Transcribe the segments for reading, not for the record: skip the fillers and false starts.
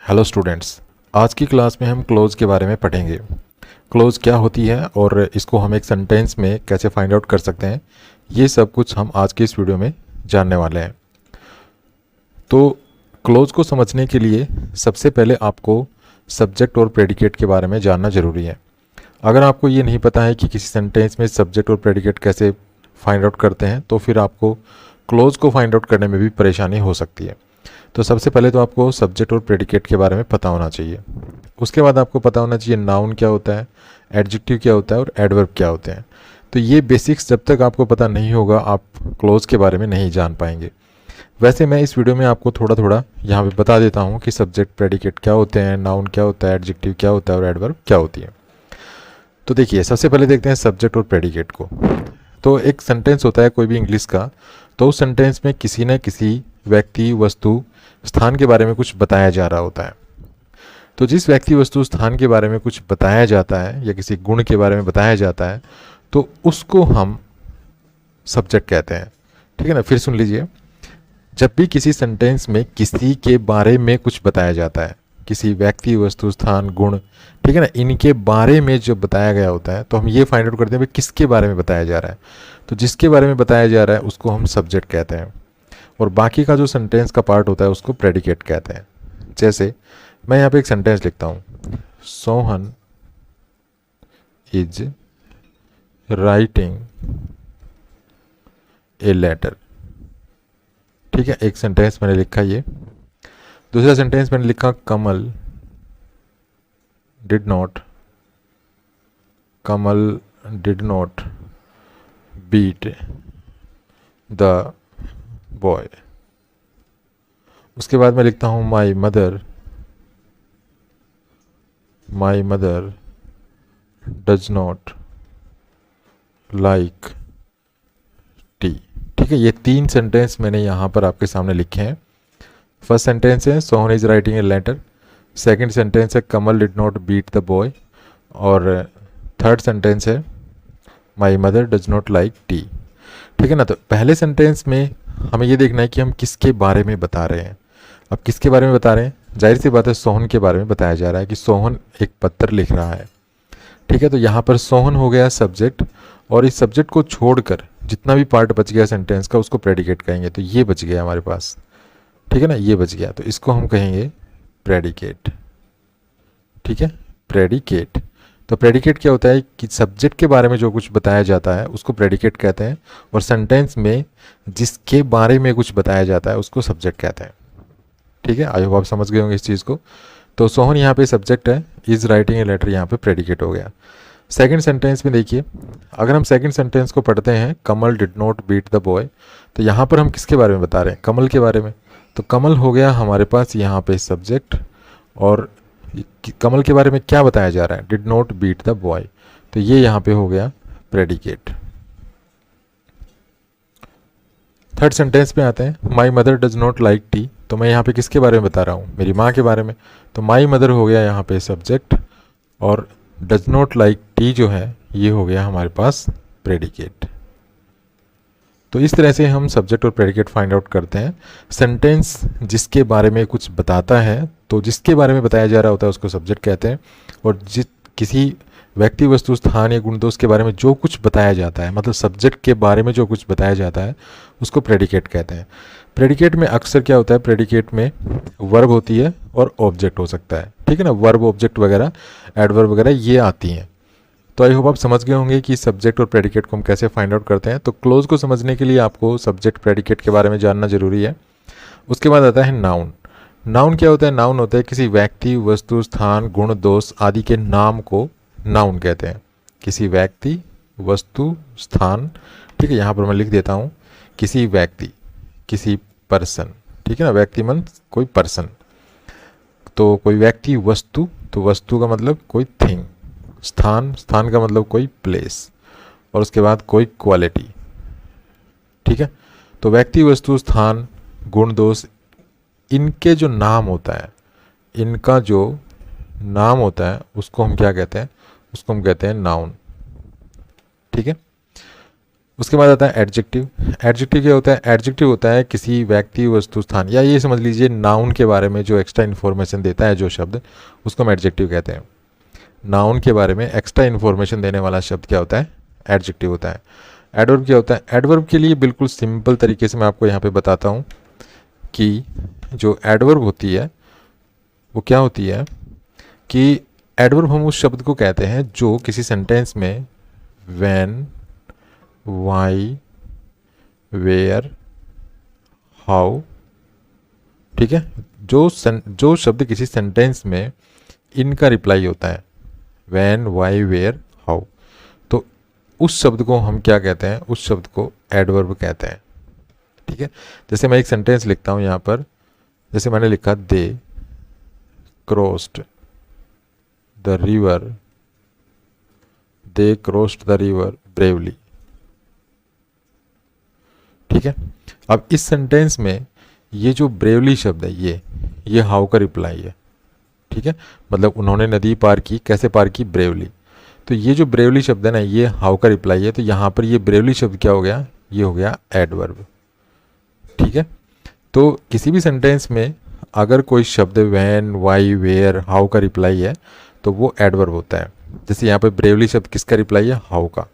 Hello students, आज की class में हम क्लोज के बारे में पढ़ेंगे। क्लोज क्या होती है और इसको हम एक सेंटेंस में कैसे फाइंड आउट कर सकते हैं, ये सब कुछ हम आज के इस वीडियो में जानने वाले हैं। तो क्लोज को समझने के लिए सबसे पहले आपको सब्जेक्ट और प्रेडिकेट के बारे में जानना ज़रूरी है। अगर आपको ये नहीं पता है कि किसी सेंटेंस में सब्जेक्ट और प्रेडिकेट कैसे फाइंड आउट करते हैं, तो फिर आपको क्लोज को फाइंड आउट करने में भी परेशानी हो सकती है। तो सबसे पहले तो आपको सब्जेक्ट और प्रेडिकेट के बारे में पता होना चाहिए। उसके बाद आपको पता होना चाहिए नाउन क्या होता है, एडजेक्टिव क्या होता है और एडवर्ब क्या होते हैं। तो ये बेसिक्स जब तक आपको पता नहीं होगा, आप क्लोज के बारे में नहीं जान पाएंगे। वैसे मैं इस वीडियो में आपको थोड़ा थोड़ा यहाँ पे बता देता हूँ कि सब्जेक्ट प्रेडिकेट क्या होते हैं, नाउन क्या होता है, एडजेक्टिव क्या होता है और एडवर्ब क्या होती है। तो देखिए, सबसे पहले देखते हैं सब्जेक्ट और प्रेडिकेट को। तो एक सेंटेंस होता है कोई भी इंग्लिश का, तो उस सेंटेंस में किसी न किसी व्यक्ति, वस्तु, स्थान के बारे में कुछ बताया जा रहा होता है। तो जिस व्यक्ति, वस्तु, स्थान के बारे में कुछ बताया जाता है या किसी गुण के बारे में बताया जाता है, तो उसको हम सब्जेक्ट कहते हैं। ठीक है ना, फिर सुन लीजिए। जब भी किसी सेंटेंस में किसी के बारे में कुछ बताया जाता है, किसी व्यक्ति, वस्तु, स्थान, गुण, ठीक है ना, इनके बारे में जो बताया गया होता है, तो हम ये फाइंड आउट करते हैं भाई किसके बारे में बताया जा रहा है। तो जिसके बारे में बताया जा रहा है उसको हम सब्जेक्ट कहते हैं, और बाकी का जो सेंटेंस का पार्ट होता है उसको प्रेडिकेट कहते हैं। जैसे मैं यहाँ पे एक सेंटेंस लिखता हूँ, Sohan is writing a letter. ठीक है, एक सेंटेंस मैंने लिखा ये। दूसरा सेंटेंस मैंने लिखा Kamal did not beat the boy. उसके बाद मैं लिखता हूँ my mother does not like tea. ठीक है, ये तीन सेंटेंस मैंने यहाँ पर आपके सामने लिखे हैं। फर्स्ट सेंटेंस है Sohan is writing a letter, second sentence है Kamal did not beat the boy, और थर्ड सेंटेंस है my mother does not like tea. ठीक है ना, तो पहले सेंटेंस में हमें ये देखना है कि हम किसके बारे में बता रहे हैं। अब किसके बारे में बता रहे हैं, जाहिर सी बात है सोहन के बारे में बताया जा रहा है कि सोहन एक पत्र लिख रहा है। ठीक है, तो यहाँ पर सोहन हो गया सब्जेक्ट, और इस सब्जेक्ट को छोड़कर जितना भी पार्ट बच गया सेंटेंस का उसको प्रेडिकेट कहेंगे। तो ये बच गया हमारे पास, ठीक है ना, ये बच गया, तो इसको हम कहेंगे प्रेडिकेट। ठीक है, प्रेडिकेट। तो प्रेडिकेट क्या होता है कि सब्जेक्ट के बारे में जो कुछ बताया जाता है उसको प्रेडिकेट कहते हैं, और सेंटेंस में जिसके बारे में कुछ बताया जाता है उसको सब्जेक्ट कहते हैं। ठीक है, आई होप आप समझ गए होंगे इस चीज़ को। तो सोहन यहाँ पे सब्जेक्ट है, इज राइटिंग ए लेटर यहाँ पे प्रेडिकेट हो गया। सेकंड सेंटेंस में देखिए, अगर हम सेकंड सेंटेंस को पढ़ते हैं Kamal did not beat the boy, तो यहाँ पर हम किसके बारे में बता रहे हैं, कमल के बारे में। तो कमल हो गया हमारे पास यहाँ पे सब्जेक्ट, और कमल के बारे में क्या बताया जा रहा है, did not beat the boy, तो ये यहाँ पे हो गया प्रेडिकेट। थर्ड सेंटेंस पे आते हैं, माई mother does not like T. तो मैं यहाँ पे किसके बारे में बता रहा हूँ, मेरी माँ के बारे में। तो माई मदर हो गया यहाँ पे सब्जेक्ट, और डज नॉट लाइक टी जो है ये हो गया हमारे पास प्रेडिकेट। तो इस तरह से हम सब्जेक्ट और प्रेडिकेट फाइंड आउट करते हैं। सेंटेंस जिसके बारे में कुछ बताता है, तो जिसके बारे में बताया जा रहा होता है उसको सब्जेक्ट कहते हैं, और जिस किसी व्यक्ति, वस्तु, स्थान या गुण दोष के बारे में जो कुछ बताया जाता है, मतलब सब्जेक्ट के बारे में जो कुछ बताया जाता है उसको प्रेडिकेट कहते हैं। प्रेडिकेट में अक्सर क्या होता है, प्रेडिकेट में वर्ब होती है और ऑब्जेक्ट हो सकता है। ठीक है ना, वर्ब, ऑब्जेक्ट वगैरह, एडवर्ब वगैरह ये आती हैं। तो आई होप आप समझ गए होंगे कि सब्जेक्ट और प्रेडिकेट को हम कैसे फाइंड आउट करते हैं। तो क्लोज को समझने के लिए आपको सब्जेक्ट, प्रेडिकेट के बारे में जानना जरूरी है। उसके बाद आता है नाउन। नाउन क्या होता है, नाउन होता है किसी व्यक्ति, वस्तु, स्थान, गुण, दोष आदि के नाम को नाउन कहते हैं। किसी व्यक्ति, वस्तु, स्थान, ठीक है, यहाँ पर मैं लिख देता हूँ किसी व्यक्ति, किसी पर्सन। ठीक है ना, व्यक्ति मन कोई पर्सन, तो कोई व्यक्ति, वस्तु, तो वस्तु का मतलब कोई थिंग, स्थान, स्थान का मतलब कोई प्लेस, और उसके बाद कोई क्वालिटी। ठीक है, तो व्यक्ति, वस्तु, स्थान, गुण, दोष, इनके जो नाम होता है, इनका जो नाम होता है उसको हम क्या कहते हैं, उसको हम कहते हैं नाउन। ठीक है, उसके बाद आता है एडजेक्टिव। एडजेक्टिव क्या होता है? एडजेक्टिव होता है किसी व्यक्ति, वस्तु, स्थान या ये समझ लीजिए नाउन के बारे में जो एक्स्ट्रा इन्फॉर्मेशन देता है जो शब्द, उसको हम एडजेक्टिव कहते हैं। नाउन के बारे में एक्स्ट्रा इन्फॉर्मेशन देने वाला शब्द क्या होता है? एडजेक्टिव होता है। एडवर्ब क्या होता है? एडवर्ब के लिए बिल्कुल सिंपल तरीके से मैं आपको यहाँ पे बताता हूँ कि जो एडवर्ब होती है वो क्या होती है कि एडवर्ब हम उस शब्द को कहते हैं जो किसी सेंटेंस में व्हेन, वाई, वेयर, हाउ, ठीक है, जो शब्द किसी सेंटेंस में इनका रिप्लाई होता है, व्हेन, वाई, वेयर, हाउ, तो उस शब्द को हम क्या कहते हैं? उस शब्द को एडवर्ब कहते हैं। ठीक है, जैसे मैं एक सेंटेंस लिखता हूँ यहाँ पर, जैसे मैंने लिखा they crossed the river, they crossed the river bravely. ठीक है, अब इस सेंटेंस में ये जो ब्रेवली शब्द है ये हाउ का रिप्लाई है। ठीक है, मतलब उन्होंने नदी पार की, कैसे पार की? ब्रेवली। तो ये जो ब्रेवली शब्द है ना, ये हाउ का रिप्लाई है। तो यहाँ पर ये ब्रेवली शब्द क्या हो गया? ये हो गया एडवर्ब। ठीक है, तो किसी भी सेंटेंस में अगर कोई शब्द व्हेन, वाई, वेयर, हाउ का रिप्लाई है तो वो एडवर्ब होता है। जैसे यहाँ पे ब्रेवली शब्द किसका रिप्लाई है? हाउ का।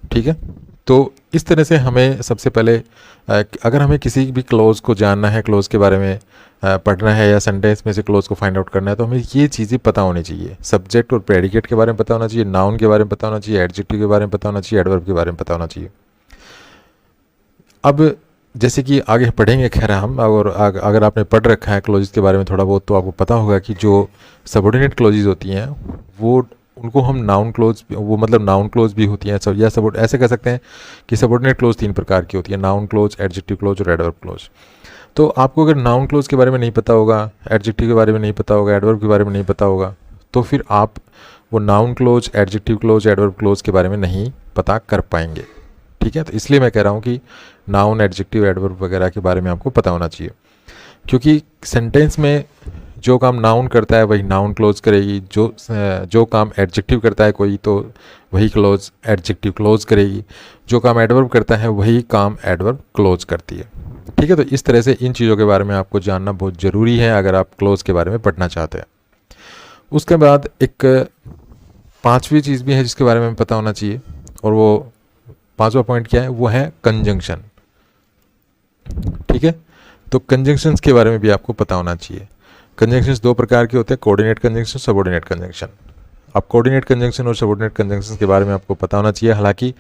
ठीक है, तो इस तरह से हमें सबसे पहले अगर हमें किसी भी क्लोज को जानना है, क्लोज के बारे में पढ़ना है या सेंटेंस में से क्लोज को फाइंड आउट करना है, तो हमें ये चीज़ें पता होनी चाहिए। सब्जेक्ट और प्रेडिकेट के बारे में पता होना चाहिए, नाउन के बारे में पता होना चाहिए, एडजेक्टिव के बारे में पता होना चाहिए, एडवर्ब के बारे में पता होना चाहिए। अब जैसे कि आगे पढ़ेंगे खैर हम, और अगर आपने पढ़ रखा है क्लोजेस के बारे में थोड़ा बहुत, तो आपको पता होगा कि जो सबऑर्डिनेट क्लोजेस होती हैं वो, उनको हम नाउन क्लोज, वो मतलब नाउन क्लोज भी होती हैं सब, या सब ऐसे कह सकते हैं कि सबऑर्डिनेट क्लोज 3 प्रकार की होती है, नाउन क्लोज, एडजेक्टिव क्लोज और एडवर्ब क्लोज। तो आपको अगर नाउन क्लोज के बारे में नहीं पता होगा, एडजेक्टिव के बारे में नहीं पता होगा, एडवर्ब के बारे में नहीं पता होगा, तो फिर आप वो noun close, adjective close, adverb close के बारे में नहीं पता कर पाएंगे। ठीक है, तो इसलिए मैं कह रहा हूँ कि नाउन, एडजेक्टिव, एडवर्ब वगैरह के बारे में आपको पता होना चाहिए, क्योंकि सेंटेंस में जो काम नाउन करता है वही नाउन क्लोज करेगी, जो काम एडजेक्टिव करता है कोई तो वही क्लोज एडजेक्टिव क्लोज करेगी, जो काम एडवर्ब करता है वही काम एडवर्ब क्लोज करती है। ठीक है, तो इस तरह से इन चीज़ों के बारे में आपको जानना बहुत ज़रूरी है अगर आप क्लोज के बारे में पढ़ना चाहते हैं। उसके बाद एक 5वीं चीज़ भी है जिसके बारे में पता होना चाहिए, और वो 5वां पॉइंट क्या है? वो है कंजंक्शन। ठीक है, तो कंजंक्शंस के बारे में भी आपको पता होना चाहिए। कंजंक्शंस 2 प्रकार के होते हैं, कोऑर्डिनेट कंजंक्शन, सबऑर्डिनेट कंजंक्शन। अब कोऑर्डिनेट कंजंक्शन और सबऑर्डिनेट कंजंक्शन के बारे में आपको पता होना चाहिए। हालांकि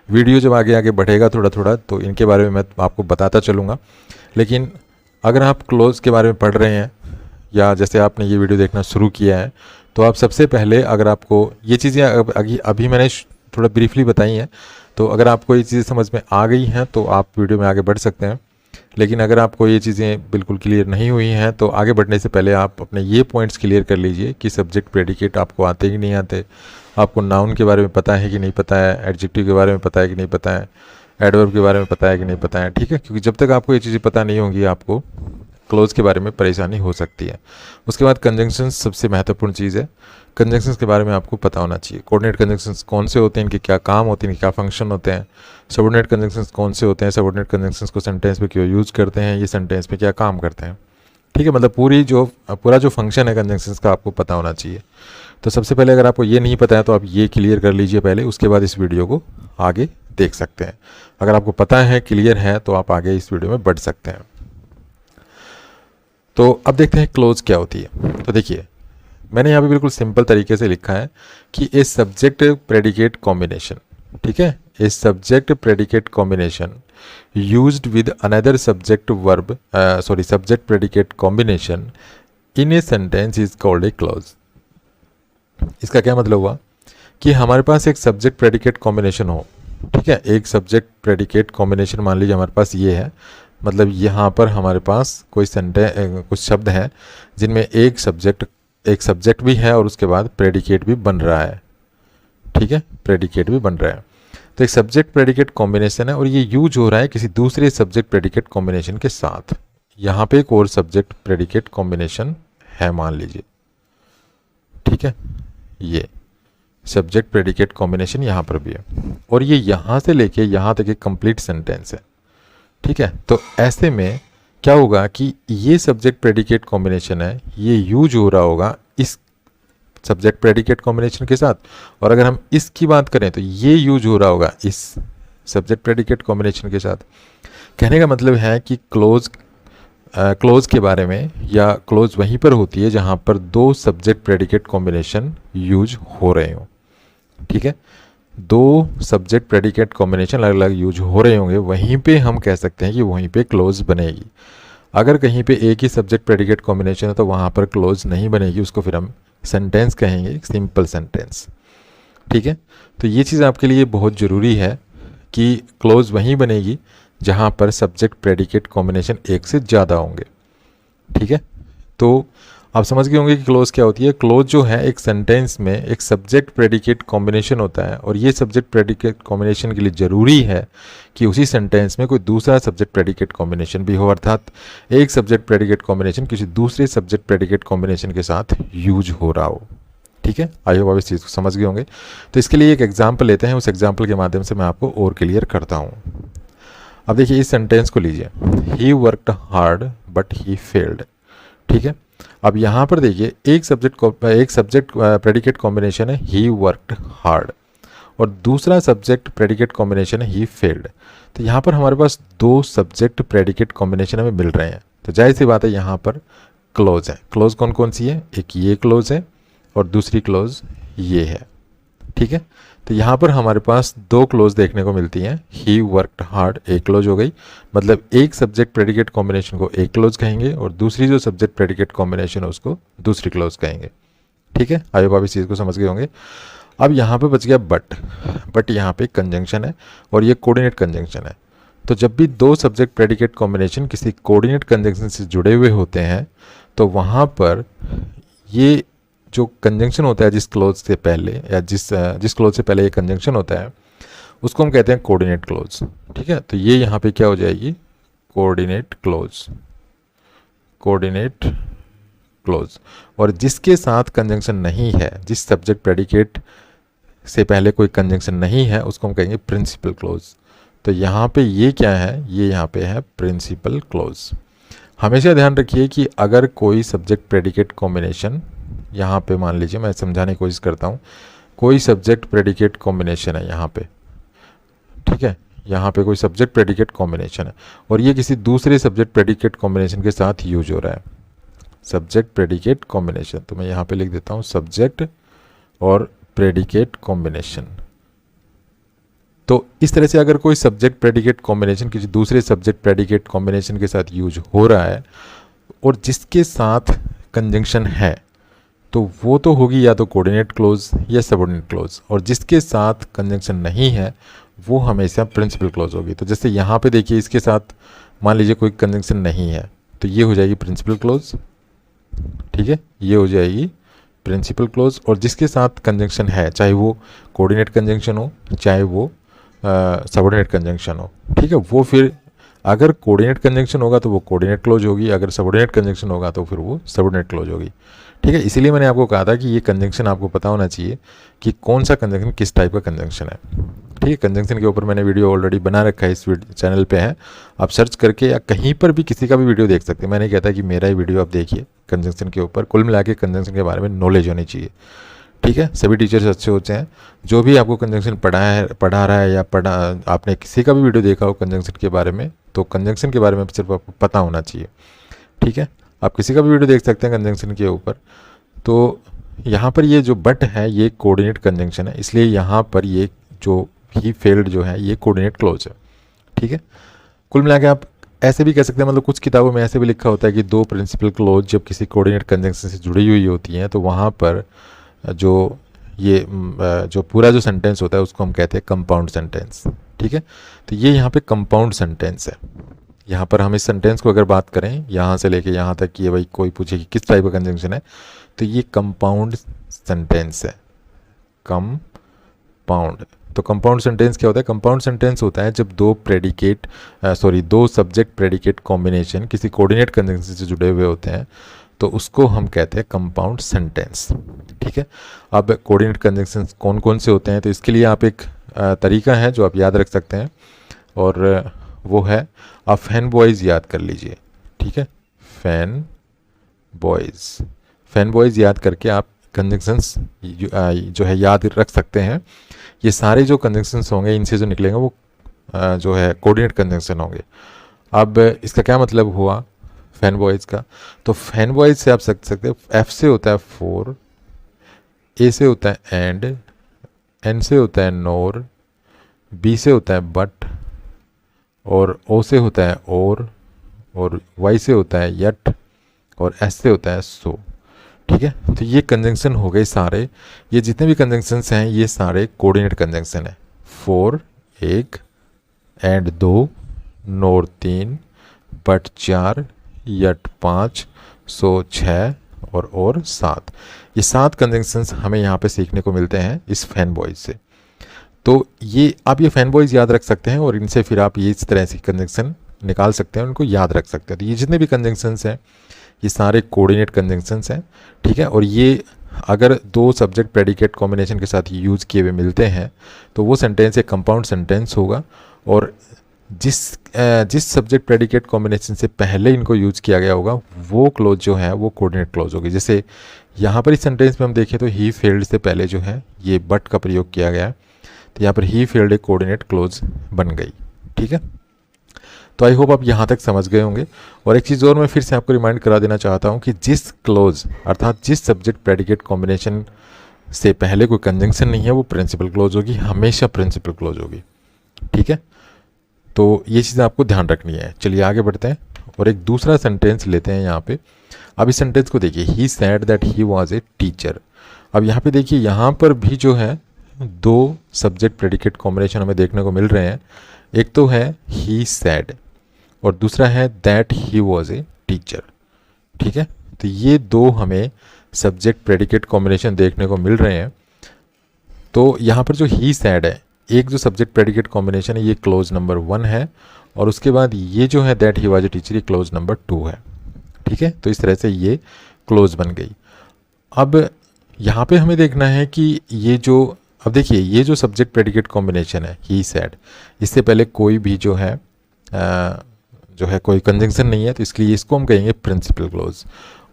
वीडियो जब आगे आगे बढ़ेगा थोड़ा थोड़ा तो इनके बारे में मैं आपको बताता चलूँगा, लेकिन अगर आप क्लोज के बारे में पढ़ रहे हैं या जैसे आपने ये वीडियो देखना शुरू किया है, तो आप सबसे पहले, अगर आपको ये चीज़ें अभी मैंने थोड़ा ब्रीफली बताई हैं, तो अगर आपको ये चीज़ें समझ में आ गई हैं तो आप वीडियो में आगे बढ़ सकते हैं। लेकिन अगर आपको ये चीज़ें बिल्कुल क्लियर नहीं हुई हैं तो आगे बढ़ने से पहले आप अपने ये पॉइंट्स क्लियर कर लीजिए कि सब्जेक्ट, प्रेडिकेट आपको आते कि नहीं आते, आपको नाउन के बारे में पता है कि नहीं पता है, एडजेक्टिव के बारे में पता है कि नहीं पता है, एडवर्ब के बारे में पता है कि नहीं पता है। ठीक है, क्योंकि जब तक आपको ये चीज़ें पता नहीं होंगी आपको क्लोज के बारे में परेशानी हो सकती है। उसके बाद कंजंक्शंस सबसे महत्वपूर्ण चीज़ है। कंजंक्शंस के बारे में आपको पता होना चाहिए। कोऑर्डिनेट कंजंक्शंस कौन से होते हैं, इनके क्या काम होते हैं, इनके क्या फंक्शन होते हैं। सबऑर्डिनेट कंजंक्शंस कौन से होते हैं, सबऑर्डिनेट कंजंक्शंस को सेंटेंस में क्यों यूज़ करते हैं, ये सेंटेंस में क्या काम करते हैं। ठीक है, मतलब पूरा जो फंक्शन है कंजंक्शंस का आपको पता होना चाहिए। तो सबसे पहले अगर आपको ये नहीं पता है तो आप ये क्लियर कर लीजिए पहले, उसके बाद इस वीडियो को आगे देख सकते हैं। अगर आपको पता है, क्लियर है, तो आप आगे इस वीडियो में बढ़ सकते हैं। तो अब देखते हैं क्लोज क्या होती है। तो देखिए, मैंने यहाँ पे बिल्कुल सिंपल तरीके से लिखा है कि ए सब्जेक्ट प्रेडिकेट कॉम्बिनेशन। ठीक है, a subject predicate combination used with another subject verb subject predicate combination in a sentence is called a close. इसका क्या मतलब हुआ कि हमारे पास एक सब्जेक्ट प्रेडिकेट कॉम्बिनेशन हो। ठीक है, एक सब्जेक्ट प्रेडिकेट कॉम्बिनेशन मान लीजिए हमारे पास ये है, मतलब यहाँ पर हमारे पास कुछ शब्द हैं जिनमें एक सब्जेक्ट भी है और उसके बाद प्रेडिकेट भी बन रहा है। ठीक है, प्रेडिकेट भी बन रहा है। तो एक सब्जेक्ट प्रेडिकेट कॉम्बिनेशन है और ये यूज हो रहा है किसी दूसरे सब्जेक्ट प्रेडिकेट कॉम्बिनेशन के साथ। यहाँ पे एक और सब्जेक्ट प्रेडिकेट कॉम्बिनेशन है मान लीजिए। ठीक है, ये सब्जेक्ट प्रेडिकेट कॉम्बिनेशन यहाँ पर भी है, और ये यहाँ से लेके यहाँ तक एक कंप्लीट सेंटेंस है। ठीक है, तो ऐसे में क्या होगा कि ये सब्जेक्ट प्रेडिकेट कॉम्बिनेशन है, ये यूज हो रहा होगा इस सब्जेक्ट प्रेडिकेट कॉम्बिनेशन के साथ, और अगर हम इसकी बात करें तो ये यूज हो रहा होगा इस सब्जेक्ट प्रेडिकेट कॉम्बिनेशन के साथ। कहने का मतलब है कि क्लोज के बारे में, या क्लोज वहीं पर होती है जहाँ पर दो सब्जेक्ट प्रेडिकेट कॉम्बिनेशन यूज हो रहे हों। ठीक है, दो सब्जेक्ट प्रेडिकेट कॉम्बिनेशन अलग अलग यूज हो रहे होंगे, वहीं पे हम कह सकते हैं कि वहीं पे क्लोज बनेगी। अगर कहीं पे एक ही सब्जेक्ट प्रेडिकेट कॉम्बिनेशन है तो वहाँ पर क्लोज नहीं बनेगी, उसको फिर हम सेंटेंस कहेंगे, सिंपल सेंटेंस। ठीक है, तो ये चीज़ आपके लिए बहुत ज़रूरी है कि क्लोज वहीं बनेगी जहाँ पर सब्जेक्ट प्रेडिकेट कॉम्बिनेशन एक से ज़्यादा होंगे। ठीक है, तो आप समझ गए होंगे कि क्लोज क्या होती है। क्लोज जो है एक सेंटेंस में एक सब्जेक्ट प्रेडिकेट कॉम्बिनेशन होता है, और ये सब्जेक्ट प्रेडिकेट कॉम्बिनेशन के लिए ज़रूरी है कि उसी सेंटेंस में कोई दूसरा सब्जेक्ट प्रेडिकेट कॉम्बिनेशन भी हो, अर्थात एक सब्जेक्ट प्रेडिकेट कॉम्बिनेशन किसी दूसरे सब्जेक्ट प्रेडिकेट कॉम्बिनेशन के साथ यूज हो रहा हो। ठीक है, आई होप आप इस चीज़ को समझ गए होंगे। तो इसके लिए एक एग्जाम्पल लेते हैं, उस एग्जाम्पल के माध्यम से मैं आपको और क्लियर करता हूँ। अब देखिए इस सेंटेंस को लीजिए, he worked hard but he failed. ठीक है, अब यहाँ पर देखिए एक सब्जेक्ट प्रेडिकेट कॉम्बिनेशन है ही वर्कड हार्ड, और दूसरा सब्जेक्ट प्रेडिकेट कॉम्बिनेशन है ही फेल्ड। तो यहाँ पर हमारे पास दो सब्जेक्ट प्रेडिकेट कॉम्बिनेशन हमें मिल रहे हैं, तो जाहिर सी बात है यहाँ पर क्लोज है। क्लोज कौन कौन सी है, एक ये क्लोज है और दूसरी क्लोज ये है। ठीक है, तो यहाँ पर हमारे पास दो क्लोज देखने को मिलती हैं। ही वर्कड हार्ड एक क्लोज हो गई, मतलब एक सब्जेक्ट प्रेडिकेट कॉम्बिनेशन को एक क्लोज कहेंगे, और दूसरी जो सब्जेक्ट प्रेडिकेट कॉम्बिनेशन है उसको दूसरी क्लोज कहेंगे। ठीक है, आई होप आप इस चीज़ को समझ गए होंगे। अब यहाँ पे बच गया बट यहाँ पे कंजंक्शन है और ये कोऑर्डिनेट कंजंक्शन है। तो जब भी दो सब्जेक्ट प्रेडिकेट कॉम्बिनेशन किसी कोऑर्डिनेट कंजंक्शन से जुड़े हुए होते हैं तो वहाँ पर ये जो कंजंक्शन होता है जिस क्लोज से पहले, या जिस क्लोज से पहले ये कंजंक्शन होता है उसको हम कहते हैं कोऑर्डिनेट क्लोज। ठीक है, तो ये यहाँ पे क्या हो जाएगी, कोऑर्डिनेट क्लोज। और जिसके साथ कंजंक्शन नहीं है, जिस सब्जेक्ट प्रेडिकेट से पहले कोई कंजंक्शन नहीं है उसको हम कहेंगे प्रिंसिपल क्लोज। तो यहाँ पे ये क्या है, ये यहाँ पे है प्रिंसिपल क्लोज। हमेशा ध्यान रखिए कि अगर कोई सब्जेक्ट प्रेडिकेट कॉम्बिनेशन, यहाँ पे मान लीजिए मैं समझाने की कोशिश करता हूँ, कोई सब्जेक्ट प्रेडिकेट कॉम्बिनेशन है यहाँ पे, ठीक है, यहाँ पे कोई सब्जेक्ट प्रेडिकेट कॉम्बिनेशन है और ये किसी दूसरे सब्जेक्ट प्रेडिकेट कॉम्बिनेशन के साथ यूज हो रहा है, सब्जेक्ट प्रेडिकेट कॉम्बिनेशन। तो मैं यहाँ पे लिख देता हूँ सब्जेक्ट और प्रेडिकेट कॉम्बिनेशन। तो इस तरह से अगर कोई सब्जेक्ट प्रेडिकेट कॉम्बिनेशन किसी दूसरे सब्जेक्ट प्रेडिकेट कॉम्बिनेशन के साथ यूज हो रहा है और जिसके साथ कंजंक्शन है तो वो तो होगी या तो कोऑर्डिनेट क्लोज या सबऑर्डिनेट क्लोज, और जिसके साथ कंजंक्शन नहीं है वो हमेशा प्रिंसिपल क्लोज होगी। तो जैसे यहाँ पे देखिए इसके साथ मान लीजिए कोई कंजंक्शन नहीं है तो ये हो जाएगी प्रिंसिपल क्लोज, ठीक है, ये हो जाएगी प्रिंसिपल क्लोज। और जिसके साथ कंजंक्शन है, चाहे वो कोऑर्डिनेट कंजंक्शन हो चाहे वो सबऑर्डिनेट कंजंक्शन हो, ठीक है, वो फिर अगर कोऑर्डिनेट कंजंक्शन होगा तो वो कोऑर्डिनेट क्लोज होगी, अगर सबऑर्डिनेट कंजंक्शन होगा तो फिर वो सबऑर्डिनेट क्लोज होगी। ठीक है, इसीलिए मैंने आपको कहा था कि ये कंजंक्शन आपको पता होना चाहिए कि कौन सा कंजंक्शन किस टाइप का कंजंक्शन है। ठीक है, कंजंक्शन के ऊपर मैंने वीडियो ऑलरेडी बना रखा है, इस चैनल पे है, आप सर्च करके या कहीं पर भी किसी का भी वीडियो देख सकते हैं। मैं नहीं कहता कि मेरा ही वीडियो आप देखिए कंजंक्शन के ऊपर, कुल मिला के कंजंक्शन के बारे में नॉलेज होनी चाहिए। ठीक है, सभी टीचर्स अच्छे होते हैं, जो भी आपको कंजंक्शन पढ़ा रहा है या आपने किसी का भी वीडियो देखा हो कंजंक्शन के बारे में, तो कंजंक्शन के बारे में सिर्फ आपको पता होना चाहिए। ठीक है, आप किसी का भी वीडियो देख सकते हैं कंजंक्शन के ऊपर। तो यहाँ पर ये जो बट है ये कोऑर्डिनेट कंजंक्शन है, इसलिए यहाँ पर ये जो ही फेल्ड जो है ये कोऑर्डिनेट क्लोज है। ठीक है, कुल मिला के आप ऐसे भी कह सकते हैं, मतलब कुछ किताबों में ऐसे भी लिखा होता है कि दो प्रिंसिपल क्लोज जब किसी कोऑर्डिनेट कंजंक्शन से जुड़ी हुई होती हैं तो वहाँ पर जो पूरा जो सेंटेंस होता है उसको हम कहते हैं कंपाउंड सेंटेंस। ठीक है, तो ये यहाँ पे कंपाउंड सेंटेंस है। यहाँ पर हम इस सेंटेंस को अगर बात करें यहाँ से लेके यहाँ तक कि ये भाई कोई पूछे कि किस टाइप का कंजंक्शन है, तो ये कंपाउंड सेंटेंस है, कंपाउंड। तो कंपाउंड सेंटेंस क्या होता है, कंपाउंड सेंटेंस होता है जब दो सब्जेक्ट प्रेडिकेट कॉम्बिनेशन किसी कोऑर्डिनेट कंजंक्शन से जुड़े हुए होते हैं तो उसको हम कहते हैं कंपाउंड सेंटेंस। ठीक है, अब कोऑर्डिनेट कंजंक्शंस कौन कौन से होते हैं, तो इसके लिए आप एक तरीका है जो आप याद रख सकते हैं, और वो है आप फैन बॉयज़ याद कर लीजिए। ठीक है, फैन बॉयज़ याद करके आप कंजंक्शंस जो है याद रख सकते हैं। ये सारे जो कंजंक्शंस होंगे इनसे जो निकलेंगे वो जो है कोऑर्डिनेट कंजंक्शन होंगे। अब इसका क्या मतलब हुआ फैन बॉयज़ का, तो फैन बॉयज़ से आप सकते हैं एफ से होता है फॉर, ए से होता है एंड, एन से होता है नोर, बी से होता है बट, और ओ से होता है और वाई से होता है यट, और एस से होता है सो। ठीक है, तो ये कंजंक्शन हो गए सारे, ये जितने भी कंजंक्शंस हैं ये सारे कोऑर्डिनेट कंजंक्शन है। फॉर एक, एंड 2, नोर 3, बट 4, यट 5, सो 6 और 7। ये 7 कंजंक्शंस हमें यहाँ पे सीखने को मिलते हैं इस फैन बॉयज़ से। तो ये आप ये फैन बॉयज़ याद रख सकते हैं और इनसे फिर आप ये इस तरह से कंजंक्शन निकाल सकते हैं, उनको याद रख सकते हैं। तो ये जितने भी कंजंक्शंस हैं ये सारे कोऑर्डिनेट कंजंक्शंस हैं। ठीक है, और ये अगर 2 सब्जेक्ट प्रेडिकेट कॉम्बिनेशन के साथ यूज़ किए हुए मिलते हैं तो वो सेंटेंस एक कंपाउंड सेंटेंस होगा, और जिस सब्जेक्ट प्रेडिकेट कॉम्बिनेशन से पहले इनको यूज़ किया गया होगा वो क्लोज जो है वो कोऑर्डिनेट क्लोज होगी। जैसे यहाँ पर इस सेंटेंस में हम देखें तो ही फेल्ड से पहले जो है ये बट का प्रयोग किया गया है, तो यहाँ पर ही फेल्ड एक कोऑर्डिनेट क्लोज बन गई। ठीक है, तो आई होप आप यहाँ तक समझ गए होंगे। और एक चीज़ और मैं फिर से आपको रिमाइंड करा देना चाहता हूँ कि जिस क्लोज अर्थात जिस सब्जेक्ट प्रेडिकेट कॉम्बिनेशन से पहले कोई कंजंक्शन नहीं है वो प्रिंसिपल क्लोज होगी, हमेशा प्रिंसिपल क्लोज होगी। ठीक है, तो ये चीज़ आपको ध्यान रखनी है। चलिए आगे बढ़ते हैं और एक दूसरा सेंटेंस लेते हैं यहाँ पे। अब इस सेंटेंस को देखिए, he said that he was a teacher. अब यहाँ पे देखिए यहाँ पर भी जो है 2 सब्जेक्ट प्रेडिकेट कॉम्बिनेशन हमें देखने को मिल रहे हैं। एक तो है ही सैड और दूसरा है that he was a teacher. ठीक है, तो ये 2 हमें सब्जेक्ट प्रेडिकेट कॉम्बिनेशन देखने को मिल रहे हैं। तो यहाँ पर जो ही सैड है, एक जो सब्जेक्ट प्रेडिकेट कॉम्बिनेशन है ये क्लोज नंबर 1 है, और उसके बाद ये जो है that he was a teacher ये क्लोज नंबर 2 है। ठीक है, तो इस तरह से ये क्लोज बन गई। अब यहाँ पे हमें देखना है कि ये जो, अब देखिए ये जो सब्जेक्ट प्रेडिकेट कॉम्बिनेशन है ही सैड, इससे पहले कोई भी जो है कोई कंजंक्शन नहीं है, तो इसलिए इसको हम कहेंगे प्रिंसिपल क्लोज।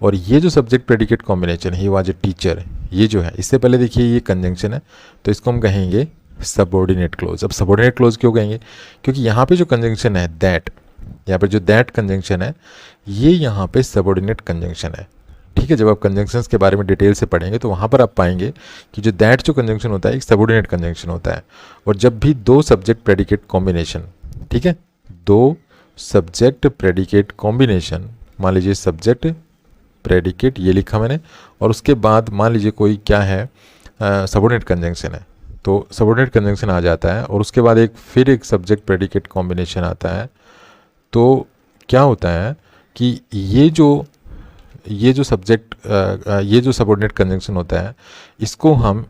और ये जो subject predicate combination he was a teacher, ये जो है इससे पहले देखिए ये कंजंक्शन है, तो इसको हम कहेंगे सबऑर्डिनेट क्लोज। अब सबऑर्डिनेट क्लोज क्यों कहेंगे, क्योंकि यहाँ पे जो कंजंक्शन है दैट, यहाँ पे जो दैट कंजंक्शन है ये यहाँ पे सबऑर्डिनेट कंजंक्शन है। ठीक है, जब आप कंजंक्शंस के बारे में डिटेल से पढ़ेंगे तो वहाँ पर आप पाएंगे कि जो दैट जो कंजंक्शन होता है एक सबऑर्डिनेट कंजंक्शन होता है। और जब भी 2 सब्जेक्ट प्रेडिकेट कॉम्बिनेशन, ठीक है, 2 सब्जेक्ट प्रेडिकेट कॉम्बिनेशन, मान लीजिए सब्जेक्ट प्रेडिकेट ये लिखा मैंने, और उसके बाद मान लीजिए कोई क्या है सबऑर्डिनेट कंजंक्शन है, तो सबऑर्डिनेट कंजंक्शन आ जाता है, और उसके बाद फिर एक सब्जेक्ट प्रेडिकेट कॉम्बिनेशन आता है। तो क्या होता है कि ये जो सब्जेक्ट ये जो सबऑर्डिनेट कंजंक्शन होता है इसको हम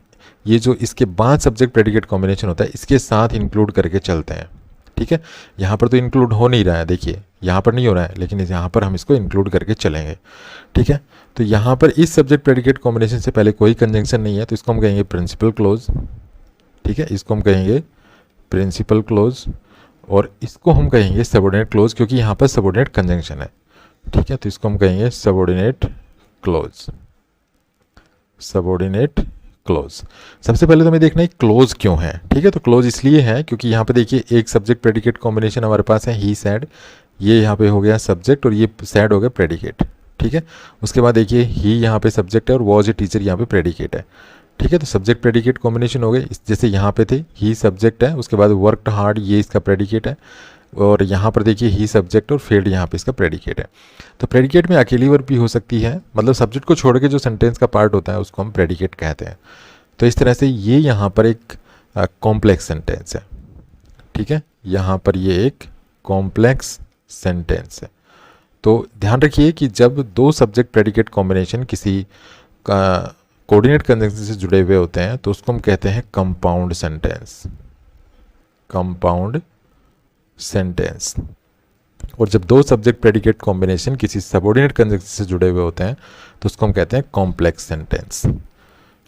ये जो इसके बाद सब्जेक्ट प्रेडिकेट कॉम्बिनेशन होता है इसके साथ इंक्लूड करके चलते हैं। ठीक है, यहाँ पर तो इंक्लूड हो नहीं रहा है, देखिए यहाँ पर नहीं हो रहा है, लेकिन यहाँ पर हम इसको इंक्लूड करके चलेंगे। ठीक है, तो यहाँ पर इस सब्जेक्ट प्रेडिकेट कॉम्बिनेशन से पहले कोई कंजंक्शन नहीं है, तो इसको हम कहेंगे प्रिंसिपल क्लोज। ठीक है, इसको हम कहेंगे प्रिंसिपल क्लोज, और इसको हम कहेंगे सबऑर्डिनेट क्लोज, क्योंकि यहाँ पर सबऑर्डिनेट कंजंक्शन है। ठीक है, तो इसको हम कहेंगे सबऑर्डिनेट क्लोज। सबऑर्डिनेट क्लोज, सबसे पहले तो हमें देखना है क्लोज क्यों है। ठीक है, तो क्लोज इसलिए है क्योंकि यहाँ पे देखिए एक सब्जेक्ट प्रेडिकेट कॉम्बिनेशन हमारे पास है ही सैड, ये यहाँ पे हो गया सब्जेक्ट और ये सैड हो गया प्रेडिकेट। ठीक है, उसके बाद देखिए ही यहाँ पे सब्जेक्ट है और वॉज ए टीचर यहाँ पे प्रेडिकेट है। ठीक है, तो सब्जेक्ट प्रेडिकेट कॉम्बिनेशन हो गए, जैसे यहाँ पे थे ही सब्जेक्ट है, उसके बाद वर्कड हार्ड ये इसका प्रेडिकेट है, और यहाँ पर देखिए ही सब्जेक्ट और फेल्ड यहाँ पे इसका प्रेडिकेट है। तो प्रेडिकेट में अकेली वर्ब भी हो सकती है, मतलब सब्जेक्ट को छोड़ के जो सेंटेंस का पार्ट होता है उसको हम प्रेडिकेट कहते हैं। तो इस तरह से ये यहाँ पर एक कॉम्प्लेक्स सेंटेंस है। ठीक है, यहाँ पर ये एक कॉम्प्लेक्स सेंटेंस है। तो ध्यान रखिए कि जब 2 सब्जेक्ट प्रेडिकेट कॉम्बिनेशन किसी कोऑर्डिनेट कंजंक्शन से जुड़े हुए होते हैं तो उसको हम कहते हैं कंपाउंड सेंटेंस। Compound sentence. और जब दो सब्जेक्ट प्रेडिकेट कॉम्बिनेशन किसी सबऑर्डिनेट कंजंक्शन से जुड़े हुए होते हैं तो उसको हम कहते हैं कॉम्प्लेक्स सेंटेंस।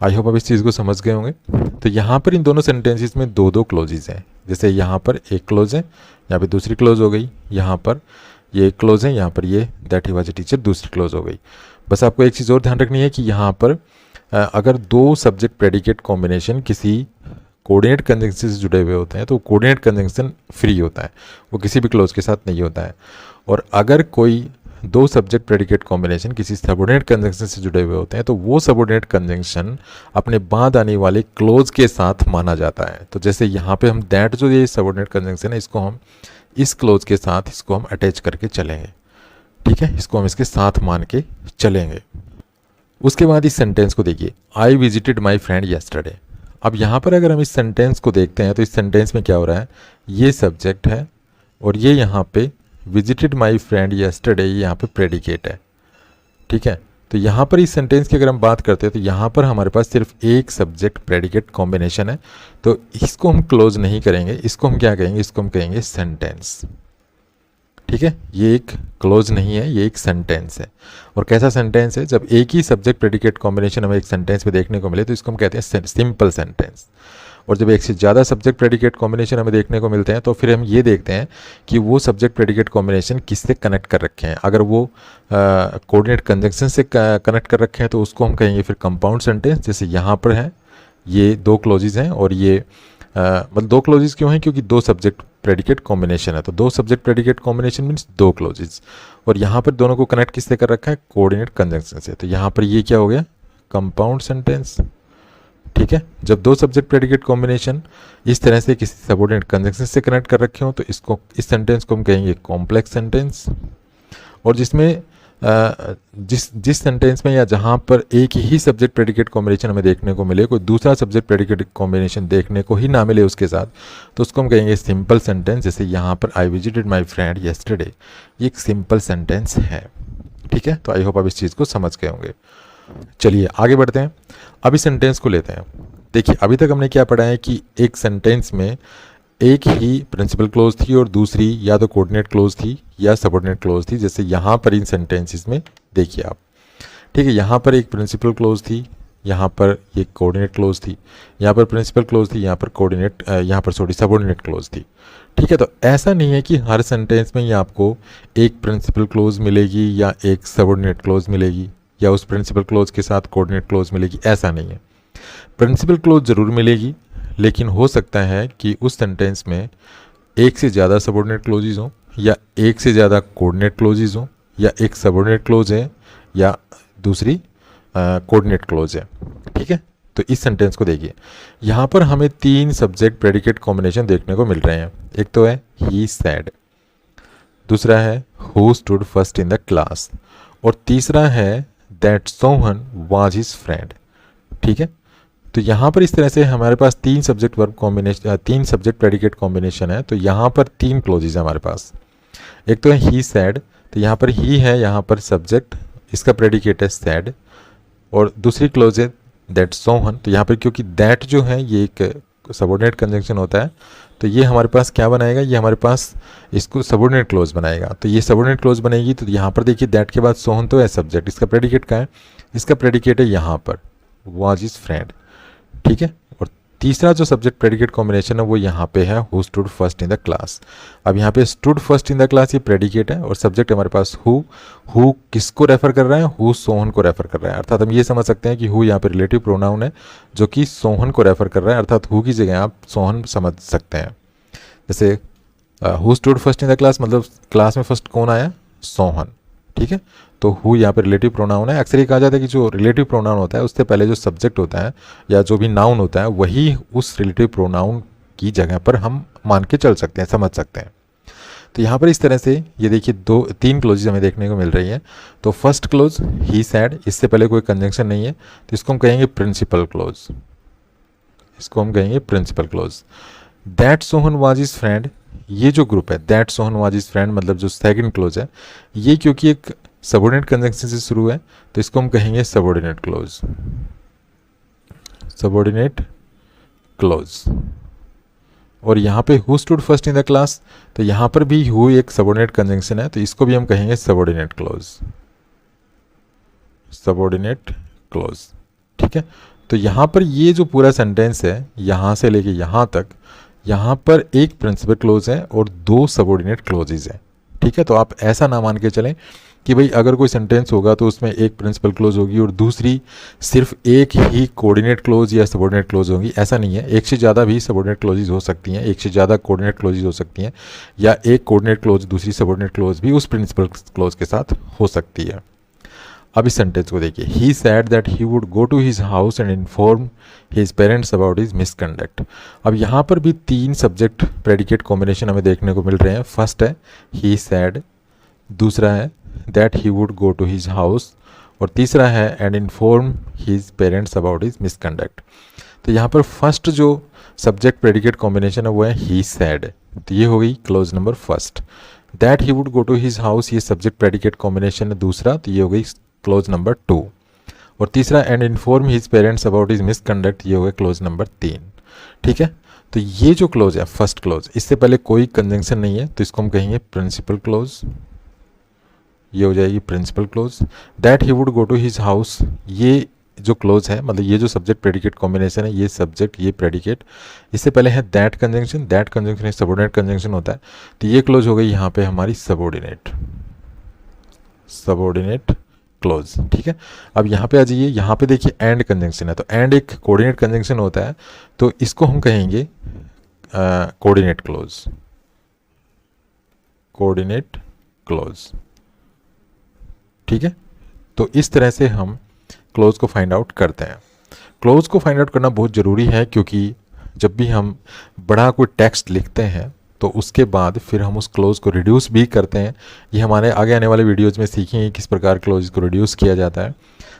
आई होप आप इस चीज़ को समझ गए होंगे। तो यहाँ पर इन दोनों सेंटेंसेस में दो दो क्लोजेज हैं, जैसे यहाँ पर एक क्लोज है, यहाँ पे दूसरी क्लोज हो गई, यहाँ पर ये एक क्लोज है, यहाँ पर ये that he was a teacher दूसरी क्लोज हो गई। बस आपको एक चीज़ और ध्यान रखनी है कि यहाँ पर अगर दो सब्जेक्ट प्रेडिकेट कॉम्बिनेशन किसी कोऑर्डिनेट कंजंक्शन से जुड़े हुए होते हैं तो कोऑर्डिनेट कंजंक्शन फ्री होता है, वो किसी भी क्लोज के साथ नहीं होता है। और अगर कोई दो सब्जेक्ट प्रेडिकेट कॉम्बिनेशन किसी सबऑर्डिनेट कंजंक्शन से जुड़े हुए होते हैं तो वो सबऑर्डिनेट कंजंक्शन अपने बाद आने वाले क्लोज के साथ माना जाता है। तो जैसे यहाँ पे हम दैट जो ये सबऑर्डिनेट कंजंक्शन है इसको हम इस क्लोज के साथ इसको हम अटैच करके चलेंगे, ठीक है, इसको हम इसके साथ मान के चलेंगे। उसके बाद इस सेंटेंस को देखिए, I visited my friend yesterday. अब यहाँ पर अगर हम इस सेंटेंस को देखते हैं तो इस सेंटेंस में क्या हो रहा है, ये सब्जेक्ट है और ये यहाँ पे विजिटेड माई फ्रेंड येस्टरडे ये यहाँ पे प्रेडिकेट है, ठीक है। तो यहाँ पर इस सेंटेंस की अगर हम बात करते हैं तो यहाँ पर हमारे पास सिर्फ एक सब्जेक्ट प्रेडिकेट कॉम्बिनेशन है, तो इसको हम क्लोज नहीं करेंगे, इसको हम क्या कहेंगे, इसको हम कहेंगे सेंटेंस, ठीक है। ये एक क्लोज नहीं है, ये एक सेंटेंस है। और कैसा सेंटेंस है, जब एक ही सब्जेक्ट प्रेडिकेट कॉम्बिनेशन हमें एक सेंटेंस में देखने को मिले तो इसको हम कहते हैं सिंपल सेंटेंस। और जब एक से ज़्यादा सब्जेक्ट प्रेडिकेट कॉम्बिनेशन हमें देखने को मिलते हैं तो फिर हम ये देखते हैं कि वो सब्जेक्ट प्रेडिकेट कॉम्बिनेशन किससे कनेक्ट कर रखे हैं। अगर वो कोऑर्डिनेट कंजंक्शन से कनेक्ट कर रखे हैं तो उसको हम कहेंगे फिर कंपाउंड सेंटेंस। जैसे यहाँ पर है ये दो क्लोजेज हैं और ये मतलब दो क्लोजेज क्यों हैं, क्योंकि दो सब्जेक्ट प्रेडिकेट कॉम्बिनेशन है, तो दो सब्जेक्ट प्रेडिकेट कॉम्बिनेशन मीन्स दो क्लोजेज। और यहाँ पर दोनों को कनेक्ट किससे कर रखा है, कोऑर्डिनेट कंजंक्शन से, तो यहाँ पर ये क्या हो गया, कंपाउंड सेंटेंस, ठीक है। जब दो सब्जेक्ट प्रेडिकेट कॉम्बिनेशन इस तरह से किसी सबऑर्डिनेट कंजंक्शन से कनेक्ट कर रखे हो तो इसको इस सेंटेंस को हम कहेंगे कॉम्प्लेक्स सेंटेंस। और जिसमें जिस सेंटेंस में या जहाँ पर एक ही सब्जेक्ट प्रेडिकेट कॉम्बिनेशन हमें देखने को मिले, कोई दूसरा सब्जेक्ट प्रेडिकेट कॉम्बिनेशन देखने को ही ना मिले उसके साथ, तो उसको हम कहेंगे सिंपल सेंटेंस। जैसे यहाँ पर I visited my friend yesterday, ये एक सिंपल सेंटेंस है, ठीक है। तो आई होप आप इस चीज़ को समझ गए होंगे। चलिए आगे बढ़ते हैं, अब इस सेंटेंस को लेते हैं। देखिए अभी तक हमने क्या पढ़ा है कि एक सेंटेंस में एक ही प्रिंसिपल क्लोज थी और दूसरी या तो कोऑर्डिनेट क्लोज थी या सबऑर्डिनेट क्लोज थी। जैसे यहाँ पर इन सेंटेंसेस में देखिए आप, ठीक है, यहाँ पर एक प्रिंसिपल क्लोज थी, यहाँ पर एक कोऑर्डिनेट क्लोज थी, यहाँ पर प्रिंसिपल क्लोज थी, यहाँ पर सबऑर्डिनेट क्लोज थी, ठीक है। तो ऐसा नहीं है कि हर सेंटेंस में ही आपको एक प्रिंसिपल क्लोज मिलेगी या एक सबऑर्डिनेट क्लोज मिलेगी या उस प्रिंसिपल क्लोज के साथ कोऑर्डिनेट क्लोज मिलेगी, ऐसा नहीं है। प्रिंसिपल क्लोज ज़रूर मिलेगी, लेकिन हो सकता है कि उस सेंटेंस में एक से ज़्यादा सबऑर्डिनेट क्लोजेज हों या एक से ज़्यादा कोऑर्डिनेट क्लोजेज हों या एक सबऑर्डिनेट क्लोज है या दूसरी कोऑर्डिनेट क्लोज है, ठीक है। तो इस सेंटेंस को देखिए, यहाँ पर हमें तीन सब्जेक्ट प्रेडिकेट कॉम्बिनेशन देखने को मिल रहे हैं। एक तो है ही सैड, दूसरा है who stood first in the class और तीसरा है that Sohan was his friend, ठीक है। तो यहाँ पर इस तरह से हमारे पास तीन सब्जेक्ट वर्ब कॉम्बिनेशन, तीन सब्जेक्ट प्रेडिकेट कॉम्बिनेशन है। तो यहाँ पर तीन क्लोजेज है हमारे पास। एक तो है ही सैड, तो यहाँ पर ही है, यहाँ पर सब्जेक्ट, इसका प्रेडिकेट है सैड, और दूसरी क्लोज है दैट सोहन। तो यहाँ पर क्योंकि दैट जो है ये एक सबऑर्डिनेट कंजंक्शन होता है, तो ये हमारे पास क्या बनाएगा, ये हमारे पास इसको सबऑर्डिनेट क्लोज बनाएगा। तो ये सबऑर्डिनेट क्लोज बनेगी। तो यहाँ पर देखिए दैट के बाद सोहन तो है सब्जेक्ट, इसका प्रेडिकेट का है, इसका प्रेडिकेट है यहाँ पर वाज हिज फ्रेंड, ठीक है। और तीसरा जो सब्जेक्ट प्रेडिकेट कॉम्बिनेशन है वो यहाँ पे है who stood first in the class. अब यहाँ पे stood first in the class ये प्रेडिकेट है और सब्जेक्ट हमारे पास हु किसको रेफर कर रहा है, हु सोहन को रेफर कर रहा है। अर्थात हम ये समझ सकते हैं कि हु यहाँ पे रिलेटिव प्रोनाउन है जो कि सोहन को रेफर कर रहा है, अर्थात हु की जगह आप सोहन समझ सकते हैं। जैसे who stood first in the class मतलब क्लास में फर्स्ट कौन आया, सोहन, ठीक है। तो हु यहाँ पर रिलेटिव प्रोनाउन है। अक्सर ये कहा जाता है कि जो रिलेटिव प्रोनाउन होता है उससे पहले जो सब्जेक्ट होता है या जो भी नाउन होता है वही उस रिलेटिव प्रोनाउन की जगह पर हम मान के चल सकते हैं, समझ सकते हैं। तो यहाँ पर इस तरह से ये देखिए तीन क्लोजेज हमें देखने को मिल रही है। तो फर्स्ट क्लोज ही सैड, इससे पहले कोई कंजंक्शन नहीं है, तो इसको हम कहेंगे प्रिंसिपल क्लोज, इसको हम कहेंगे principal clause. That Sohan was his friend, ये जो ग्रुप है that Sohan was his friend मतलब जो सेकंड क्लोज है, ये क्योंकि एक सबऑर्डिनेट कंजंक्शन से शुरू है तो इसको हम कहेंगे सबऑर्डिनेट क्लोज, सबऑर्डिनेट क्लोज, और यहाँ पे who stood first in the class, तो यहाँ पर भी हु एक सबऑर्डिनेट कंजंक्शन है, तो इसको भी हम कहेंगे सबऑर्डिनेट क्लॉज, सबऑर्डिनेट क्लॉज। ठीक है, तो यहाँ पर ये जो पूरा सेंटेंस है यहाँ से लेके यहाँ तक, यहाँ पर एक प्रिंसिपल क्लॉज है और 2 सबऑर्डिनेट क्लॉजेज हैं। ठीक है, तो आप ऐसा ना मान के चलें कि भाई अगर कोई सेंटेंस होगा तो उसमें एक प्रिंसिपल क्लॉज होगी और दूसरी सिर्फ एक ही कोऑर्डिनेट क्लॉज या सबऑर्डिनेट क्लॉज होगी। ऐसा नहीं है, एक से ज़्यादा भी सबऑर्डिनेट क्लॉजेज हो सकती हैं, एक से ज़्यादा कोऑर्डिनेट क्लॉजेज हो सकती हैं, या एक कोऑर्डिनेट क्लॉज दूसरी सबऑर्डिनेट क्लॉज भी उस प्रिंसिपल क्लॉज के साथ हो सकती है। अब इस सेंटेंस को देखिए, he said that he would go to his house and inform his parents about his misconduct. अब यहाँ पर भी 3 सब्जेक्ट प्रेडिकेट कॉम्बिनेशन हमें देखने को मिल रहे हैं। फर्स्ट है ही सैड, दूसरा है that he would go to his house, और तीसरा है and inform his parents about his misconduct. तो यहाँ पर फर्स्ट जो सब्जेक्ट प्रेडिकेट कॉम्बिनेशन है वो है ही सैड, तो ये हो गई clause number first. That he would go to his house, ये सब्जेक्ट प्रेडिकेट कॉम्बिनेशन है दूसरा, तो ये हो गई क्लॉज नंबर 2। और तीसरा and inform his parents about his misconduct, ये हो गया क्लॉज नंबर 3। ठीक है, तो ये जो क्लॉज है फर्स्ट क्लॉज, इससे पहले कोई कंजंक्शन नहीं है, तो इसको हम कहेंगे प्रिंसिपल क्लॉज, ये हो जाएगी principal clause. That he would go to his house, ये जो क्लॉज है मतलब ये जो सब्जेक्ट प्रेडिकेट कॉम्बिनेशन है, ये सब्जेक्ट ये प्रेडिकेट, इससे पहले है that conjunction, that conjunction subordinate conjunction होता है, तो ये क्लॉज हो गई यहाँ पे हमारी सबऑर्डिनेट, सबऑर्डिनेट क्लॉज। ठीक है, अब यहाँ पे आ जाइए, यहाँ पे देखिए एंड कंजंक्शन है, तो एंड एक कोऑर्डिनेट कंजंक्शन होता है, तो इसको हम कहेंगे कोऑर्डिनेट क्लॉज, कोऑर्डिनेट क्लॉज। ठीक है, तो इस तरह से हम क्लॉज को फाइंड आउट करते हैं। क्लॉज को फाइंड आउट करना बहुत ज़रूरी है, क्योंकि जब भी हम बड़ा कोई टेक्स्ट लिखते हैं तो उसके बाद फिर हम उस क्लॉज को रिड्यूस भी करते हैं। ये हमारे आगे आने वाले वीडियोज़ में सीखेंगे किस प्रकार क्लॉज को रिड्यूस किया जाता है।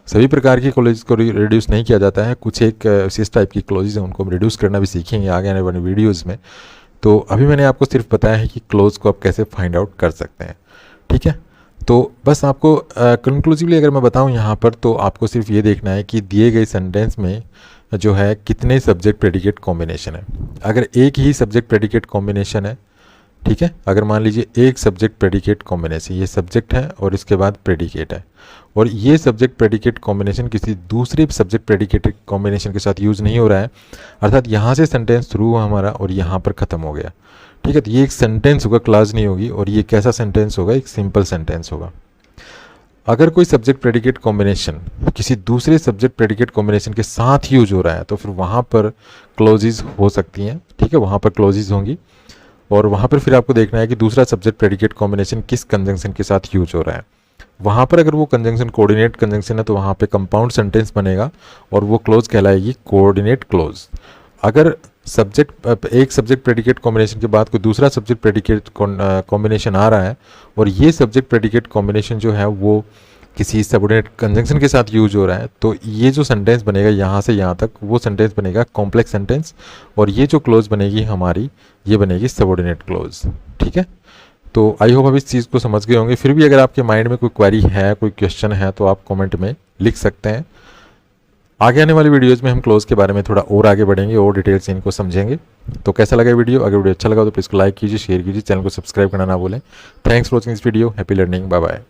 सभी प्रकार की क्लॉज को रिड्यूस नहीं किया जाता है, कुछ एक विशेष टाइप की क्लॉज हैं उनको हम रिड्यूस करना भी सीखेंगे आगे आने वाले वीडियोज़ में। तो अभी मैंने आपको सिर्फ बताया है कि क्लॉज को आप कैसे फाइंड आउट कर सकते हैं। ठीक है, तो बस आपको कंक्लूसिवली अगर मैं बताऊं यहाँ पर, तो आपको सिर्फ ये देखना है कि दिए गए सेंटेंस में जो है कितने सब्जेक्ट प्रेडिकेट कॉम्बिनेशन है। अगर एक ही सब्जेक्ट प्रेडिकेट कॉम्बिनेशन है, ठीक है, अगर मान लीजिए एक सब्जेक्ट प्रेडिकेट कॉम्बिनेशन, ये सब्जेक्ट है और इसके बाद प्रेडिकेट है, और ये सब्जेक्ट प्रेडिकेट कॉम्बिनेशन किसी दूसरे सब्जेक्ट प्रेडिकेट कॉम्बिनेशन के साथ यूज़ नहीं हो रहा है, अर्थात यहाँ से सेंटेंस शुरू हुआ हमारा और यहाँ पर ख़त्म हो गया। ठीक है, तो ये एक सेंटेंस होगा, क्लॉज नहीं होगी, और ये कैसा सेंटेंस होगा, एक सिंपल सेंटेंस होगा। अगर कोई सब्जेक्ट प्रेडिकेट कॉम्बिनेशन किसी दूसरे सब्जेक्ट प्रेडिकेट कॉम्बिनेशन के साथ यूज हो रहा है, तो फिर वहाँ पर क्लॉजेज हो सकती हैं। ठीक है, वहाँ पर क्लॉजेज होंगी, और वहाँ पर फिर आपको देखना है कि दूसरा सब्जेक्ट प्रेडिकेट कॉम्बिनेशन किस कंजंक्शन के साथ यूज हो रहा है। वहाँ पर अगर वो कंजंक्शन कोऑर्डिनेट कंजंक्शन है, तो वहाँ पे कंपाउंड सेंटेंस बनेगा और वो क्लॉज कहलाएगी कोऑर्डिनेट क्लॉज। अगर एक सब्जेक्ट प्रेडिकेट कॉम्बिनेशन के बाद कोई दूसरा सब्जेक्ट प्रेडिकेट कॉम्बिनेशन आ रहा है, और ये सब्जेक्ट प्रेडिकेट कॉम्बिनेशन जो है वो किसी सबऑर्डिनेट कंजंक्शन के साथ यूज हो रहा है, तो ये जो सेंटेंस बनेगा यहाँ से यहाँ तक, वो सेंटेंस बनेगा कॉम्प्लेक्स सेंटेंस, और ये जो क्लॉज बनेगी हमारी, ये बनेगी सबऑर्डिनेट क्लॉज। ठीक है, तो आई होप आप इस चीज़ को समझ गए होंगे। फिर भी अगर आपके माइंड में कोई क्वेरी है, कोई क्वेश्चन है, तो आप कमेंट में लिख सकते हैं। आगे आने वाली वीडियोज़ में हम क्लॉज के बारे में थोड़ा और आगे बढ़ेंगे और डिटेल से इनको समझेंगे। तो कैसा लगा वीडियो? अगर वीडियो अच्छा लगा तो प्लीज़ को लाइक कीजिए, शेयर कीजिए, चैनल को सब्सक्राइब करना ना भूलें। Thanks for watching this video. Happy learning, bye bye.